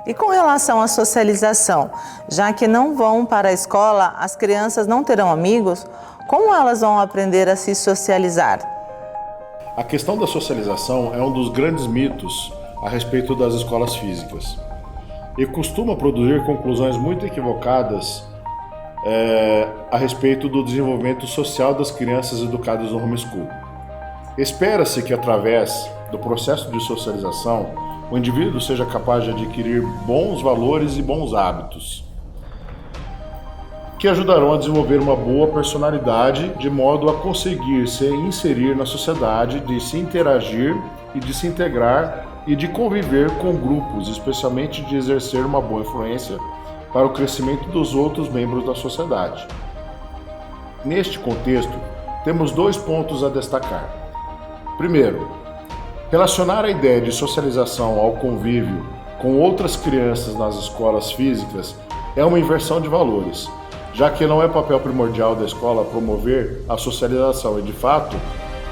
E com relação à socialização, já que não vão para a escola, as crianças não terão amigos, como elas vão aprender a se socializar? A questão da socialização é um dos grandes mitos a respeito das escolas físicas e costuma produzir conclusões muito equivocadas a respeito do desenvolvimento social das crianças educadas no homeschool. Espera-se que através do processo de socialização, o indivíduo seja capaz de adquirir bons valores e bons hábitos, que ajudarão a desenvolver uma boa personalidade, de modo a conseguir se inserir na sociedade, de se interagir e de se integrar e de conviver com grupos, especialmente de exercer uma boa influência para o crescimento dos outros membros da sociedade. Neste contexto, temos 2 pontos a destacar. Primeiro, relacionar a ideia de socialização ao convívio com outras crianças nas escolas físicas é uma inversão de valores, já que não é papel primordial da escola promover a socialização e, de fato,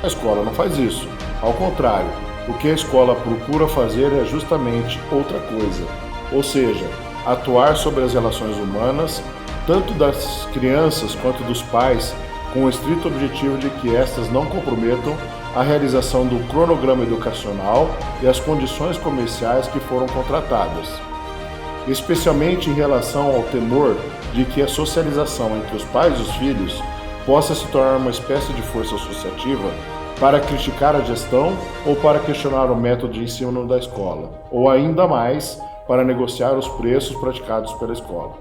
a escola não faz isso. Ao contrário, o que a escola procura fazer é justamente outra coisa, ou seja, atuar sobre as relações humanas, tanto das crianças quanto dos pais, com o estrito objetivo de que estas não comprometam a realização do cronograma educacional e as condições comerciais que foram contratadas, especialmente em relação ao temor de que a socialização entre os pais e os filhos possa se tornar uma espécie de força associativa para criticar a gestão ou para questionar o método de ensino da escola, ou ainda mais, para negociar os preços praticados pela escola.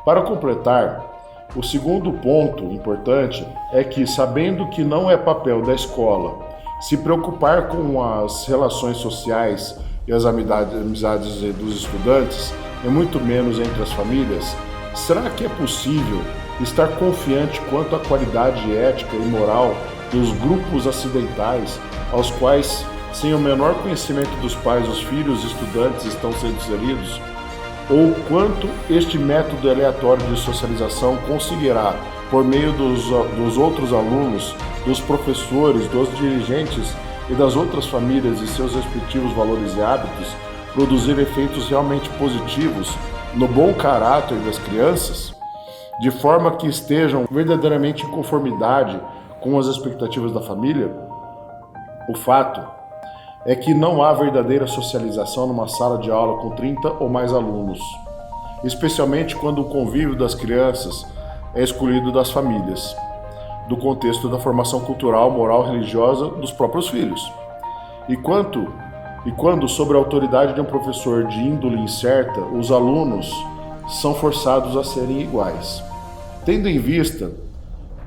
Para completar, o segundo ponto importante é que, sabendo que não é papel da escola se preocupar com as relações sociais e as amizades dos estudantes, e muito menos entre as famílias, será que é possível estar confiante quanto à qualidade ética e moral dos grupos acidentais aos quais, sem o menor conhecimento dos pais, os filhos estudantes estão sendo inseridos? Ou quanto este método aleatório de socialização conseguirá, por meio dos outros alunos, dos professores, dos dirigentes e das outras famílias e seus respectivos valores e hábitos, produzir efeitos realmente positivos no bom caráter das crianças, de forma que estejam verdadeiramente em conformidade com as expectativas da família? O fato é que não há verdadeira socialização numa sala de aula com 30 ou mais alunos, especialmente quando o convívio das crianças é escolhido das famílias, do contexto da formação cultural, moral e religiosa dos próprios filhos. E quando, sob a autoridade de um professor de índole incerta, os alunos são forçados a serem iguais. Tendo em vista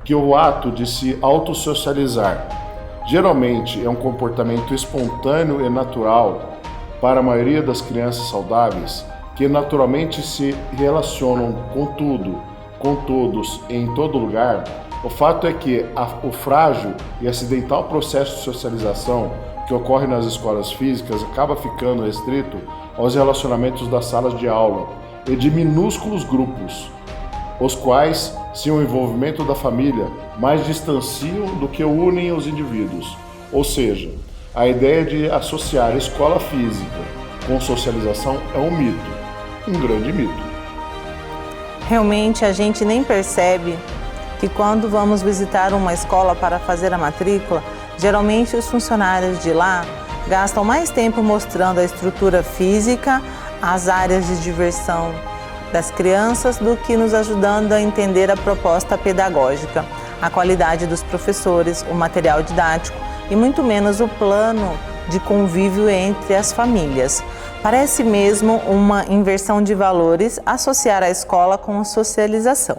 que o ato de se autossocializar geralmente é um comportamento espontâneo e natural para a maioria das crianças saudáveis, que naturalmente se relacionam com tudo, com todos e em todo lugar, o fato é que o frágil e acidental processo de socialização que ocorre nas escolas físicas acaba ficando restrito aos relacionamentos das salas de aula e de minúsculos grupos, os quais, sem o envolvimento da família, mais distanciam do que unem os indivíduos. Ou seja, a ideia de associar escola física com socialização é um mito, um grande mito. Realmente a gente nem percebe que quando vamos visitar uma escola para fazer a matrícula, geralmente os funcionários de lá gastam mais tempo mostrando a estrutura física, as áreas de diversão das crianças, do que nos ajudando a entender a proposta pedagógica, a qualidade dos professores, o material didático e muito menos o plano de convívio entre as famílias. Parece mesmo uma inversão de valores associar a escola com a socialização.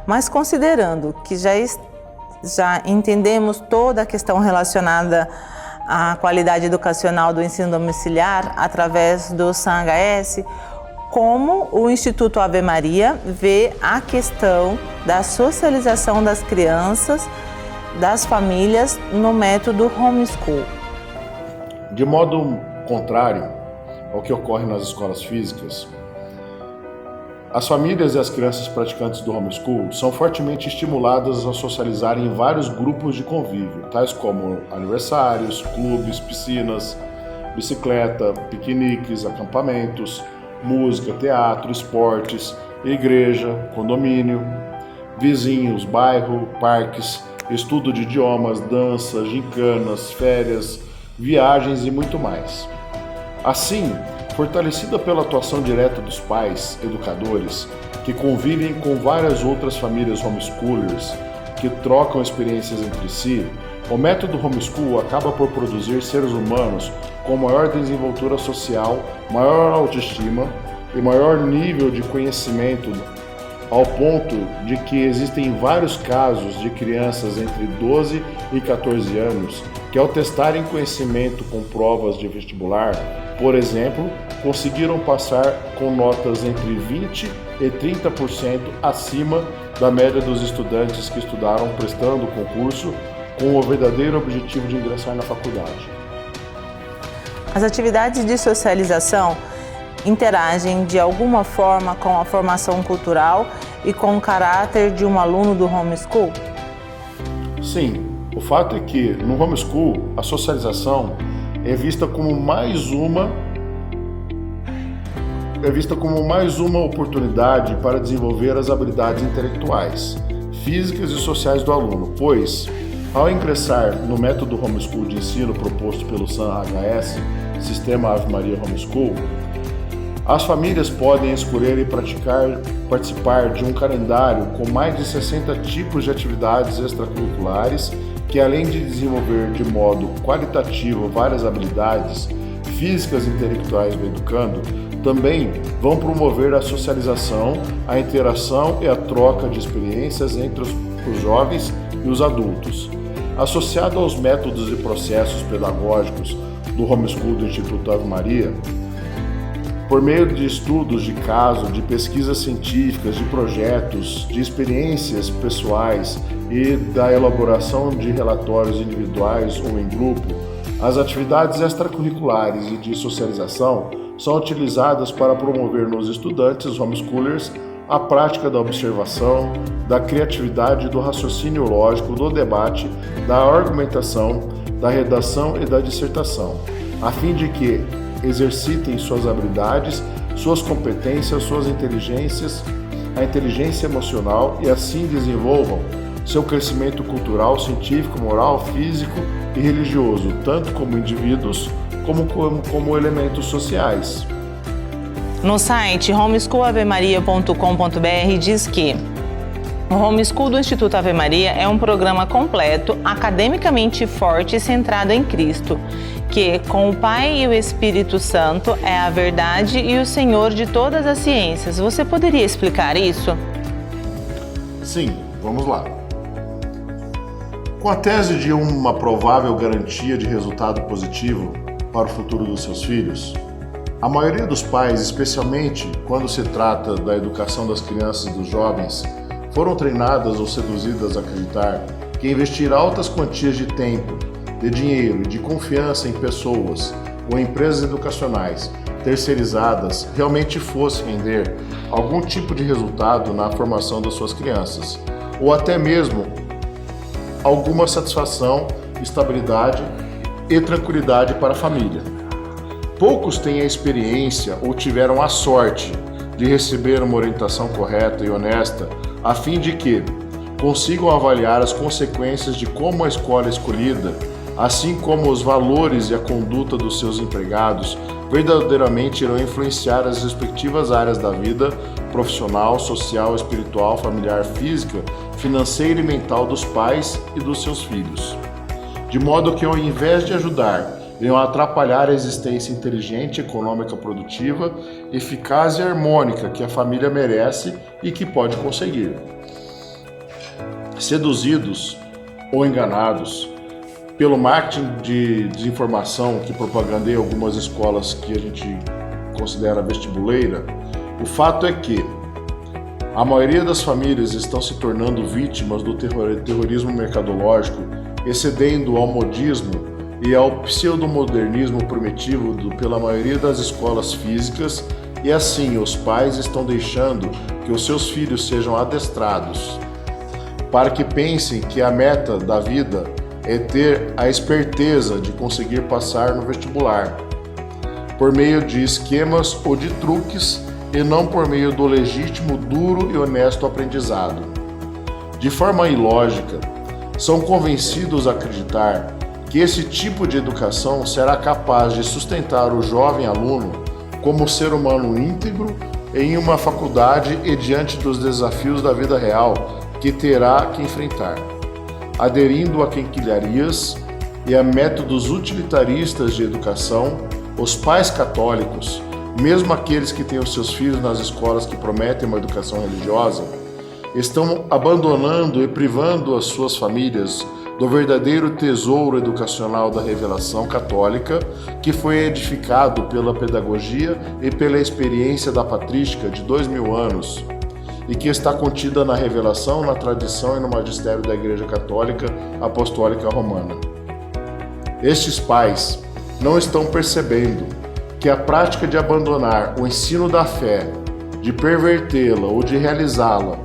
Mas considerando que já entendemos toda a questão relacionada à qualidade educacional do ensino domiciliar através do SAM-HS, como o Instituto Ave Maria vê a questão da socialização das crianças, das famílias, no método homeschool? De modo contrário ao que ocorre nas escolas físicas, as famílias e as crianças praticantes do homeschool são fortemente estimuladas a socializarem em vários grupos de convívio, tais como aniversários, clubes, piscinas, bicicleta, piqueniques, acampamentos, música, teatro, esportes, igreja, condomínio, vizinhos, bairro, parques, estudo de idiomas, dança, gincanas, férias, viagens e muito mais. Assim, fortalecida pela atuação direta dos pais, educadores, que convivem com várias outras famílias homeschoolers, que trocam experiências entre si, o método homeschool acaba por produzir seres humanos com maior desenvoltura social, maior autoestima e maior nível de conhecimento, ao ponto de que existem vários casos de crianças entre 12 e 14 anos que, ao testarem conhecimento com provas de vestibular, por exemplo, conseguiram passar com notas entre 20% e 30% acima da média dos estudantes que estudaram prestando o concurso com o verdadeiro objetivo de ingressar na faculdade. As atividades de socialização interagem de alguma forma com a formação cultural e com o caráter de um aluno do homeschool? Sim, o fato é que no homeschool a socialização é vista como mais uma oportunidade para desenvolver as habilidades intelectuais, físicas e sociais do aluno, pois, ao ingressar no método homeschool de ensino proposto pelo SAM-HS, Sistema Ave Maria Homeschool, as famílias podem escolher e participar de um calendário com mais de 60 tipos de atividades extracurriculares que, além de desenvolver de modo qualitativo várias habilidades físicas e intelectuais do educando, também vão promover a socialização, a interação e a troca de experiências entre os jovens e os adultos. Associado aos métodos e processos pedagógicos do homeschool do Instituto Ave Maria, por meio de estudos de caso, de pesquisas científicas, de projetos, de experiências pessoais e da elaboração de relatórios individuais ou em grupo, as atividades extracurriculares e de socialização são utilizadas para promover nos estudantes homeschoolers a prática da observação, da criatividade, do raciocínio lógico, do debate, da argumentação, da redação e da dissertação, a fim de que exercitem suas habilidades, suas competências, suas inteligências, a inteligência emocional e assim desenvolvam seu crescimento cultural, científico, moral, físico e religioso, tanto como indivíduos como elementos sociais. No site homeschoolaveMaria.com.br diz que o Homeschool do Instituto Ave Maria é um programa completo, academicamente forte e centrado em Cristo, que, com o Pai e o Espírito Santo, é a verdade e o Senhor de todas as ciências. Você poderia explicar isso? Sim, vamos lá. Com a tese de uma provável garantia de resultado positivo para o futuro dos seus filhos, a maioria dos pais, especialmente quando se trata da educação das crianças e dos jovens, foram treinadas ou seduzidas a acreditar que investir altas quantias de tempo, de dinheiro e de confiança em pessoas ou empresas educacionais terceirizadas realmente fosse render algum tipo de resultado na formação das suas crianças, ou até mesmo alguma satisfação, estabilidade e tranquilidade para a família. Poucos têm a experiência ou tiveram a sorte de receber uma orientação correta e honesta a fim de que consigam avaliar as consequências de como a escola escolhida, assim como os valores e a conduta dos seus empregados, verdadeiramente irão influenciar as respectivas áreas da vida profissional, social, espiritual, familiar, física, financeira e mental dos pais e dos seus filhos. De modo que, ao invés de ajudar, venham a atrapalhar a existência inteligente, econômica, produtiva, eficaz e harmônica que a família merece e que pode conseguir. Seduzidos ou enganados pelo marketing de desinformação que propagandeia algumas escolas que a gente considera vestibuleira, o fato é que a maioria das famílias estão se tornando vítimas do terrorismo mercadológico, excedendo ao modismo e ao pseudomodernismo primitivo pela maioria das escolas físicas, e assim os pais estão deixando que os seus filhos sejam adestrados para que pensem que a meta da vida é ter a esperteza de conseguir passar no vestibular, por meio de esquemas ou de truques e não por meio do legítimo, duro e honesto aprendizado. De forma ilógica, são convencidos a acreditar que esse tipo de educação será capaz de sustentar o jovem aluno como ser humano íntegro em uma faculdade e diante dos desafios da vida real que terá que enfrentar, aderindo a quinquilharias e a métodos utilitaristas de educação. Os pais católicos, mesmo aqueles que têm os seus filhos nas escolas que prometem uma educação religiosa, estão abandonando e privando as suas famílias do verdadeiro tesouro educacional da revelação católica, que foi edificado pela pedagogia e pela experiência da patrística de 2000 anos, e que está contida na revelação, na tradição e no magistério da Igreja Católica Apostólica Romana. Estes pais não estão percebendo que a prática de abandonar o ensino da fé, de pervertê-la ou de realizá-la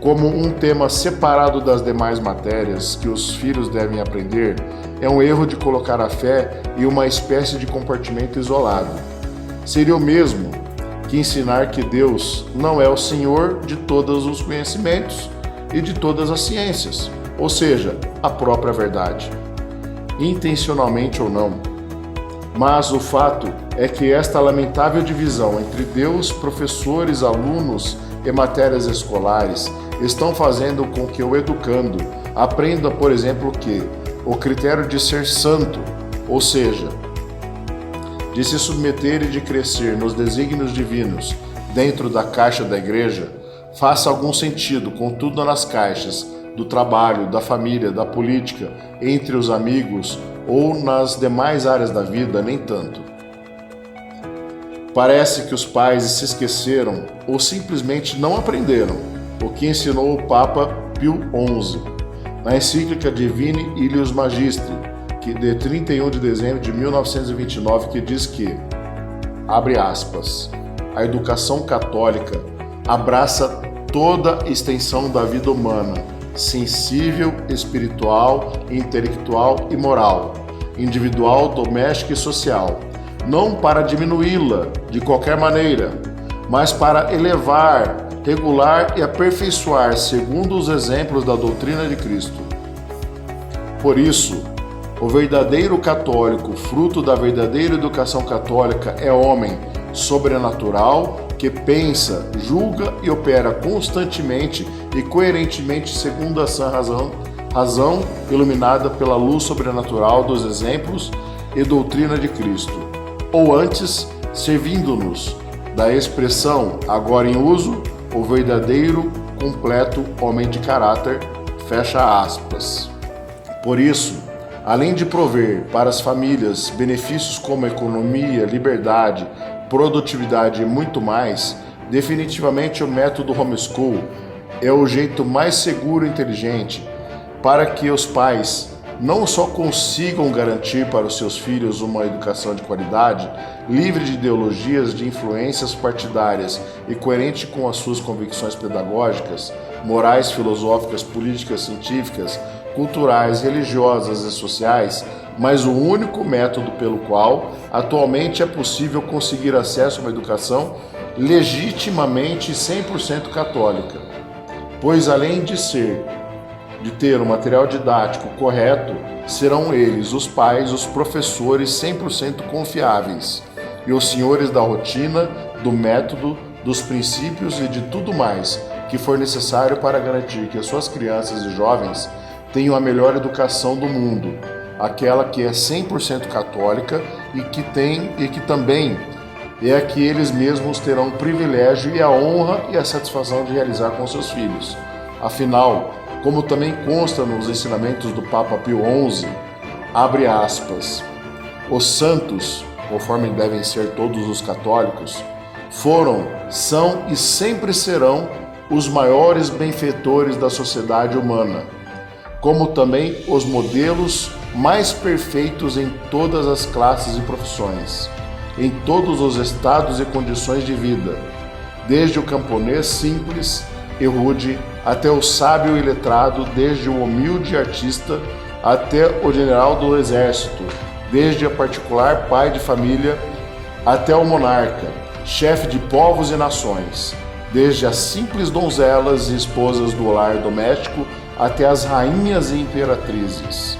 como um tema separado das demais matérias que os filhos devem aprender é um erro de colocar a fé em uma espécie de compartimento isolado. Seria o mesmo que ensinar que Deus não é o Senhor de todos os conhecimentos e de todas as ciências, ou seja, a própria verdade, intencionalmente ou não. Mas o fato é que esta lamentável divisão entre Deus, professores, alunos e matérias escolares estão fazendo com que o educando aprenda, por exemplo, que o critério de ser santo, ou seja, de se submeter e de crescer nos desígnios divinos dentro da caixa da igreja, faça algum sentido, contudo nas caixas do trabalho, da família, da política, entre os amigos ou nas demais áreas da vida, nem tanto. Parece que os pais se esqueceram ou simplesmente não aprenderam o que ensinou o Papa Pio XI na encíclica Divini Ilius Magistri, de 31 de dezembro de 1929, que diz que, abre aspas, a educação católica abraça toda a extensão da vida humana, sensível, espiritual, intelectual e moral, individual, doméstica e social, não para diminuí-la de qualquer maneira, mas para elevar, regular e aperfeiçoar segundo os exemplos da doutrina de Cristo. Por isso, o verdadeiro católico, fruto da verdadeira educação católica, é homem sobrenatural que pensa, julga e opera constantemente e coerentemente segundo a sã razão iluminada pela luz sobrenatural dos exemplos e doutrina de Cristo, ou antes, servindo-nos da expressão agora em uso, o verdadeiro, completo homem de caráter, fecha aspas. Por isso, além de prover para as famílias benefícios como economia, liberdade, produtividade e muito mais, definitivamente o método homeschool é o jeito mais seguro e inteligente para que os pais não só consigam garantir para os seus filhos uma educação de qualidade, livre de ideologias, de influências partidárias e coerente com as suas convicções pedagógicas, morais, filosóficas, políticas, científicas, culturais, religiosas e sociais, mas o único método pelo qual atualmente é possível conseguir acesso a uma educação legitimamente 100% católica. Pois além de ter um material didático correto, serão eles, os pais, os professores 100% confiáveis e os senhores da rotina, do método, dos princípios e de tudo mais que for necessário para garantir que as suas crianças e jovens tenham a melhor educação do mundo, aquela que é 100% católica e que também é a que eles mesmos terão o privilégio e a honra e a satisfação de realizar com seus filhos. Afinal, como também consta nos ensinamentos do Papa Pio XI, abre aspas, os santos, conforme devem ser todos os católicos, foram, são e sempre serão os maiores benfeitores da sociedade humana, como também os modelos mais perfeitos em todas as classes e profissões, em todos os estados e condições de vida, desde o camponês simples e rude até o sábio e letrado, desde o humilde artista até o general do exército, desde o particular pai de família até o monarca, chefe de povos e nações, desde as simples donzelas e esposas do lar doméstico até as rainhas e imperatrizes.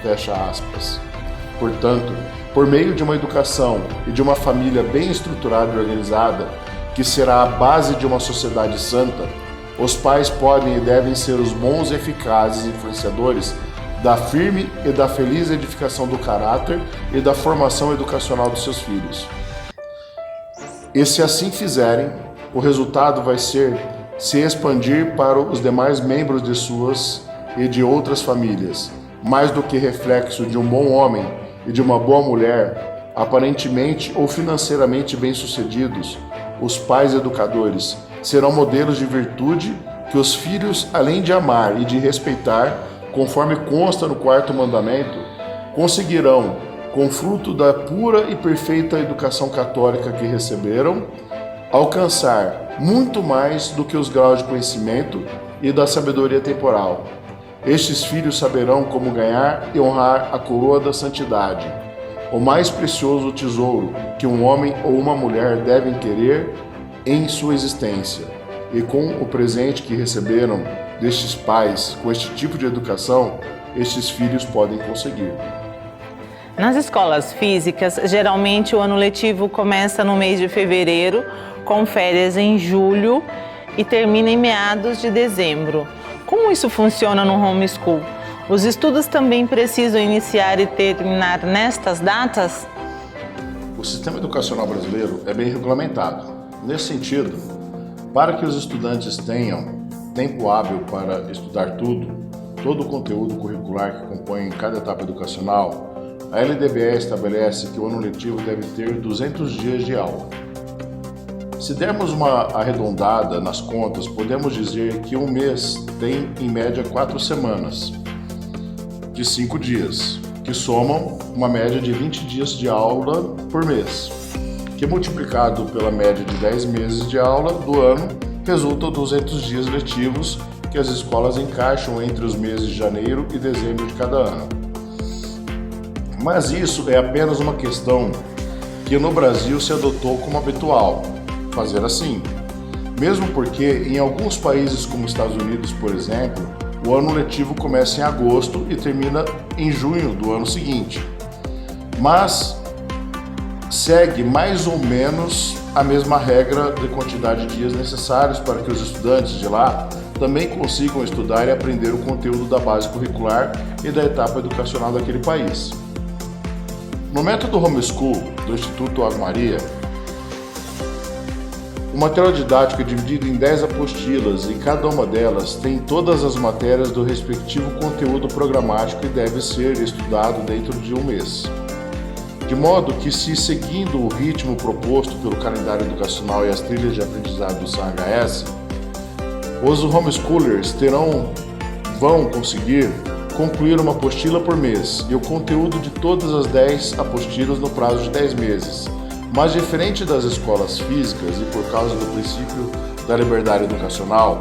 Fecha aspas. Portanto, por meio de uma educação e de uma família bem estruturada e organizada, que será a base de uma sociedade santa, os pais podem e devem ser os bons e eficazes influenciadores da firme e da feliz edificação do caráter e da formação educacional dos seus filhos. E se assim fizerem, o resultado vai ser se expandir para os demais membros de suas e de outras famílias, mais do que reflexo de um bom homem e de uma boa mulher, aparentemente ou financeiramente bem-sucedidos. Os pais educadores serão modelos de virtude que os filhos, além de amar e de respeitar, conforme consta no 4º mandamento, conseguirão, com fruto da pura e perfeita educação católica que receberam, alcançar muito mais do que os graus de conhecimento e da sabedoria temporal. Estes filhos saberão como ganhar e honrar a coroa da santidade, o mais precioso tesouro que um homem ou uma mulher devem querer em sua existência. E com o presente que receberam destes pais, com este tipo de educação, estes filhos podem conseguir. Nas escolas físicas, geralmente o ano letivo começa no mês de fevereiro, com férias em julho e termina em meados de dezembro. Como isso funciona no homeschool? Os estudos também precisam iniciar e terminar nestas datas? O sistema educacional brasileiro é bem regulamentado. Nesse sentido, para que os estudantes tenham tempo hábil para estudar todo o conteúdo curricular que compõe cada etapa educacional, a LDBE estabelece que o ano letivo deve ter 200 dias de aula. Se dermos uma arredondada nas contas, podemos dizer que um mês tem, em média, 4 semanas, de 5 dias, que somam uma média de 20 dias de aula por mês, que multiplicado pela média de 10 meses de aula do ano, resultam 200 dias letivos que as escolas encaixam entre os meses de janeiro e dezembro de cada ano. Mas isso é apenas uma questão que no Brasil se adotou como habitual, fazer assim. Mesmo porque em alguns países como Estados Unidos, por exemplo, o ano letivo começa em agosto e termina em junho do ano seguinte. Mas segue mais ou menos a mesma regra de quantidade de dias necessários para que os estudantes de lá também consigam estudar e aprender o conteúdo da base curricular e da etapa educacional daquele país. No método homeschool do Instituto Ave Maria, o material didático é dividido em 10 apostilas e cada uma delas tem todas as matérias do respectivo conteúdo programático e deve ser estudado dentro de um mês. De modo que, se seguindo o ritmo proposto pelo calendário educacional e as trilhas de aprendizado do SAHS, os homeschoolers vão conseguir concluir uma apostila por mês e o conteúdo de todas as 10 apostilas no prazo de 10 meses. Mas diferente das escolas físicas e por causa do princípio da liberdade educacional,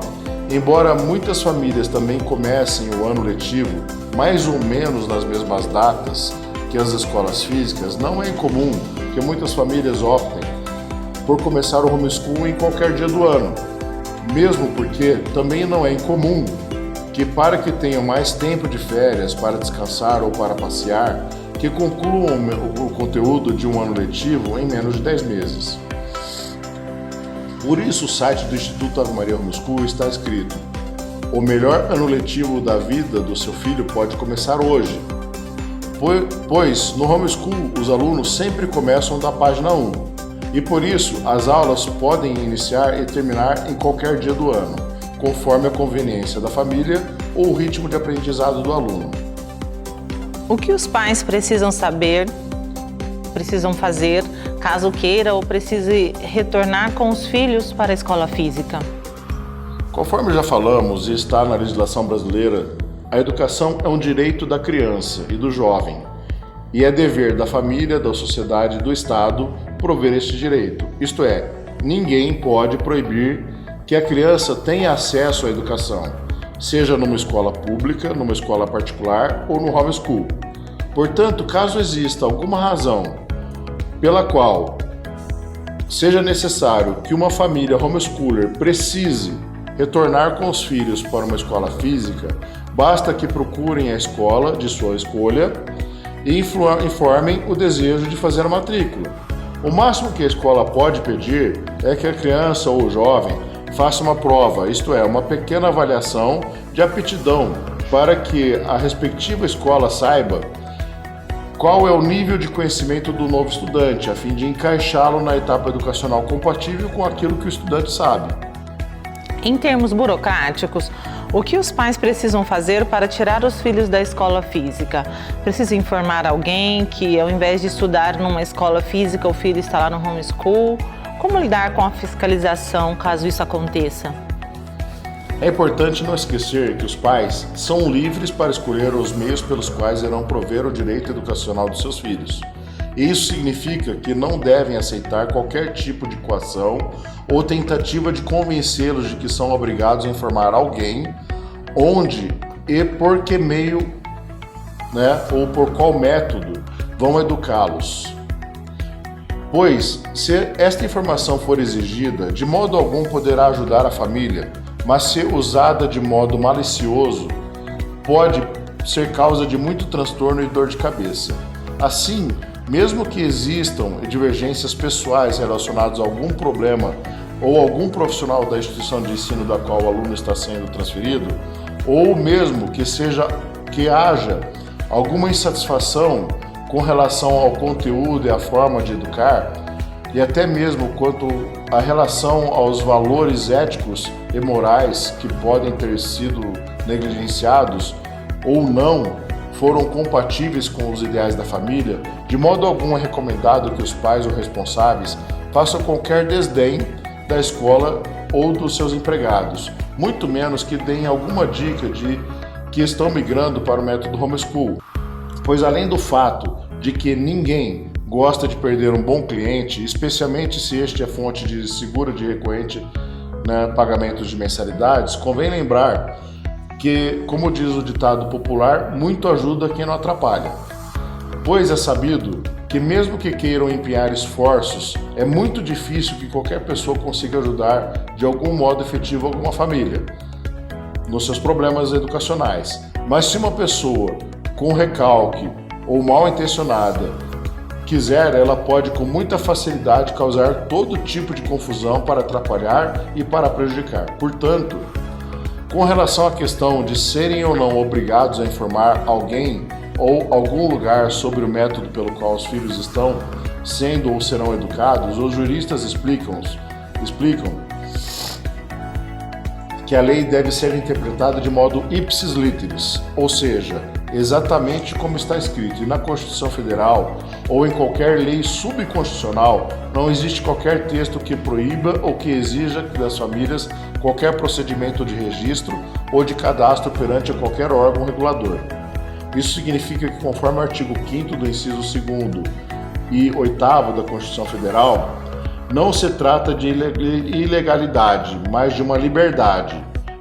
embora muitas famílias também comecem o ano letivo mais ou menos nas mesmas datas que as escolas físicas, não é incomum que muitas famílias optem por começar o homeschool em qualquer dia do ano, mesmo porque também não é incomum que, para que tenham mais tempo de férias para descansar ou para passear, que concluam o conteúdo de um ano letivo em menos de 10 meses. Por isso, o site do Instituto Ave Maria Homeschool está escrito: o melhor ano letivo da vida do seu filho pode começar hoje, pois no homeschool os alunos sempre começam da página 1, e por isso as aulas podem iniciar e terminar em qualquer dia do ano, conforme a conveniência da família ou o ritmo de aprendizado do aluno. O que os pais precisam saber, precisam fazer, caso queira ou precise retornar com os filhos para a escola física? Conforme já falamos e está na legislação brasileira, a educação é um direito da criança e do jovem, e é dever da família, da sociedade e do Estado prover este direito. Isto é, ninguém pode proibir que a criança tenha acesso à educação, seja numa escola pública, numa escola particular ou no homeschool. Portanto, caso exista alguma razão pela qual seja necessário que uma família homeschooler precise retornar com os filhos para uma escola física, basta que procurem a escola de sua escolha e informem o desejo de fazer a matrícula. O máximo que a escola pode pedir é que a criança ou o jovem faça uma prova, isto é, uma pequena avaliação de aptidão, para que a respectiva escola saiba qual é o nível de conhecimento do novo estudante, a fim de encaixá-lo na etapa educacional compatível com aquilo que o estudante sabe. Em termos burocráticos, o que os pais precisam fazer para tirar os filhos da escola física? Precisa informar alguém que, ao invés de estudar numa escola física, o filho está lá no homeschool? Como lidar com a fiscalização caso isso aconteça? É importante não esquecer que os pais são livres para escolher os meios pelos quais irão prover o direito educacional dos seus filhos. Isso significa que não devem aceitar qualquer tipo de coação ou tentativa de convencê-los de que são obrigados a informar alguém onde e por que meio, ou por qual método vão educá-los. Pois, se esta informação for exigida, de modo algum poderá ajudar a família, mas se usada de modo malicioso, pode ser causa de muito transtorno e dor de cabeça. Assim, mesmo que existam divergências pessoais relacionadas a algum problema ou algum profissional da instituição de ensino da qual o aluno está sendo transferido, ou mesmo que haja alguma insatisfação com relação ao conteúdo e à forma de educar, e até mesmo quanto à relação aos valores éticos e morais que podem ter sido negligenciados ou não foram compatíveis com os ideais da família, de modo algum é recomendado que os pais ou responsáveis façam qualquer desdém da escola ou dos seus empregados, muito menos que deem alguma dica de que estão migrando para o método homeschool, pois além do fato de que ninguém gosta de perder um bom cliente, especialmente se este é fonte de segura de recorrente pagamentos de mensalidades, convém lembrar que, como diz o ditado popular, muito ajuda quem não atrapalha. Pois é sabido que mesmo que queiram empenhar esforços, é muito difícil que qualquer pessoa consiga ajudar de algum modo efetivo alguma família nos seus problemas educacionais. Mas se uma pessoa com recalque ou mal intencionada quiser, ela pode com muita facilidade causar todo tipo de confusão para atrapalhar e para prejudicar. Portanto, com relação à questão de serem ou não obrigados a informar alguém ou algum lugar sobre o método pelo qual os filhos estão sendo ou serão educados, os juristas explicam que a lei deve ser interpretada de modo ipsis literis, ou seja, exatamente como está escrito. E na Constituição Federal ou em qualquer lei subconstitucional, não existe qualquer texto que proíba ou que exija das famílias qualquer procedimento de registro ou de cadastro perante qualquer órgão regulador. Isso significa que, conforme o artigo 5º do inciso 2º e 8º da Constituição Federal, não se trata de ilegalidade, mas de uma liberdade.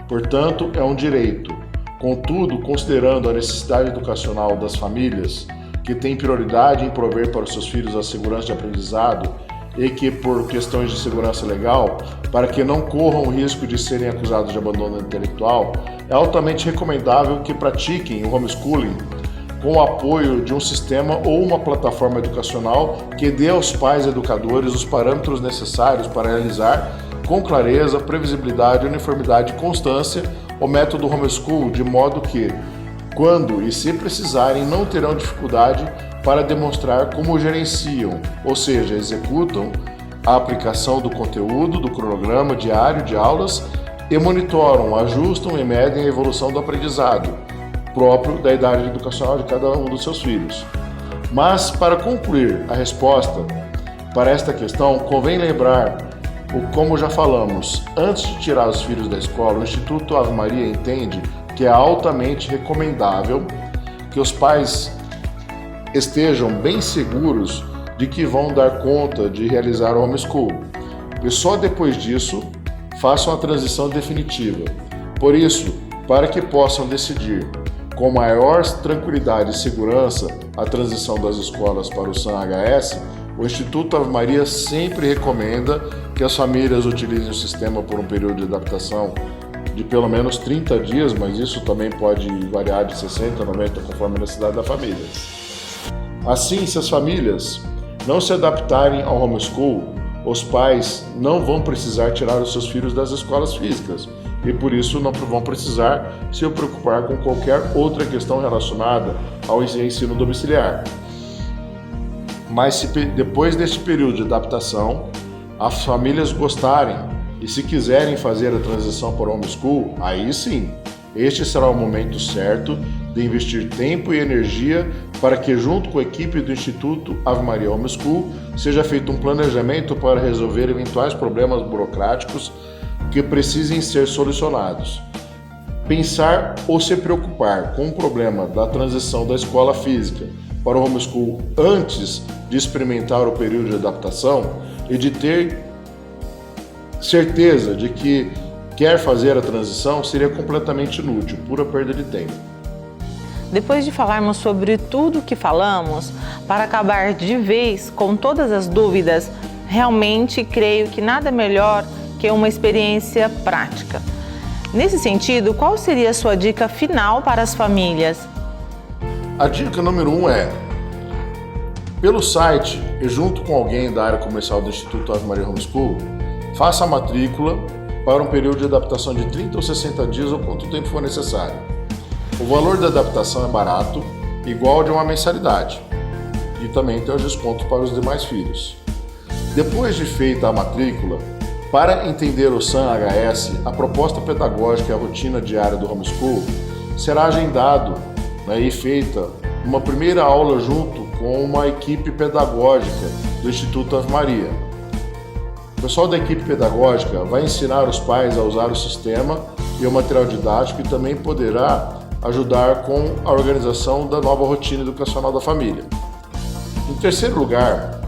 Portanto, é um direito. Contudo, considerando a necessidade educacional das famílias, que têm prioridade em prover para os seus filhos a segurança de aprendizado e que, por questões de segurança legal, para que não corram o risco de serem acusados de abandono intelectual, é altamente recomendável que pratiquem o homeschooling com o apoio de um sistema ou uma plataforma educacional que dê aos pais educadores os parâmetros necessários para realizar com clareza, previsibilidade, uniformidade e constância o método homeschool, de modo que, quando e se precisarem, não terão dificuldade para demonstrar como gerenciam, ou seja, executam a aplicação do conteúdo do cronograma diário de aulas e monitoram, ajustam e medem a evolução do aprendizado próprio da idade educacional de cada um dos seus filhos. Mas, para concluir a resposta para esta questão, convém lembrar, como já falamos, antes de tirar os filhos da escola, o Instituto Ave Maria entende que é altamente recomendável que os pais estejam bem seguros de que vão dar conta de realizar o homeschool e só depois disso façam a transição definitiva. Por isso, para que possam decidir com maior tranquilidade e segurança a transição das escolas para o SAN-HS, o Instituto Ave Maria sempre recomenda que as famílias utilizem o sistema por um período de adaptação de pelo menos 30 dias, mas isso também pode variar de 60 a 90 conforme a necessidade da família. Assim, se as famílias não se adaptarem ao homeschool, os pais não vão precisar tirar os seus filhos das escolas físicas e por isso não vão precisar se preocupar com qualquer outra questão relacionada ao ensino domiciliar. Mas se depois deste período de adaptação, as famílias gostarem e se quiserem fazer a transição para o homeschool, aí sim, este será o momento certo de investir tempo e energia para que, junto com a equipe do Instituto Ave Maria Homeschool, seja feito um planejamento para resolver eventuais problemas burocráticos que precisem ser solucionados. Pensar ou se preocupar com o problema da transição da escola física para o homeschool antes de experimentar o período de adaptação e de ter certeza de que quer fazer a transição seria completamente inútil, pura perda de tempo. Depois de falarmos sobre tudo o que falamos, para acabar de vez com todas as dúvidas, realmente creio que nada melhor que uma experiência prática. Nesse sentido, qual seria a sua dica final para as famílias? A dica número 1 é: pelo site e junto com alguém da área comercial do Instituto Ave Maria Homeschool, faça a matrícula para um período de adaptação de 30 ou 60 dias ou quanto tempo for necessário. O valor da adaptação é barato, igual de uma mensalidade, e também tem os descontos para os demais filhos. Depois de feita a matrícula, para entender o SAM-HS, a proposta pedagógica e a rotina diária do homeschool, será agendado e feita uma primeira aula junto com uma equipe pedagógica do Instituto Ave Maria. O pessoal da equipe pedagógica vai ensinar os pais a usar o sistema e o material didático e também poderá ajudar com a organização da nova rotina educacional da família. Em terceiro lugar,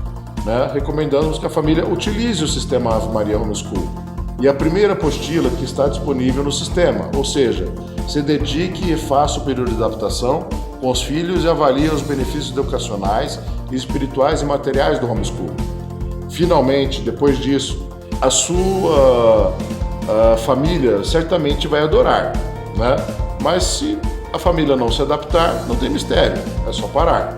recomendamos que a família utilize o sistema Ave Maria Homeschool e a primeira apostila que está disponível no sistema, ou seja, se dedique e faça o período de adaptação com os filhos e avalie os benefícios educacionais, espirituais e materiais do homeschool. Finalmente, depois disso, a sua família certamente vai adorar, Mas se a família não se adaptar, não tem mistério, é só parar.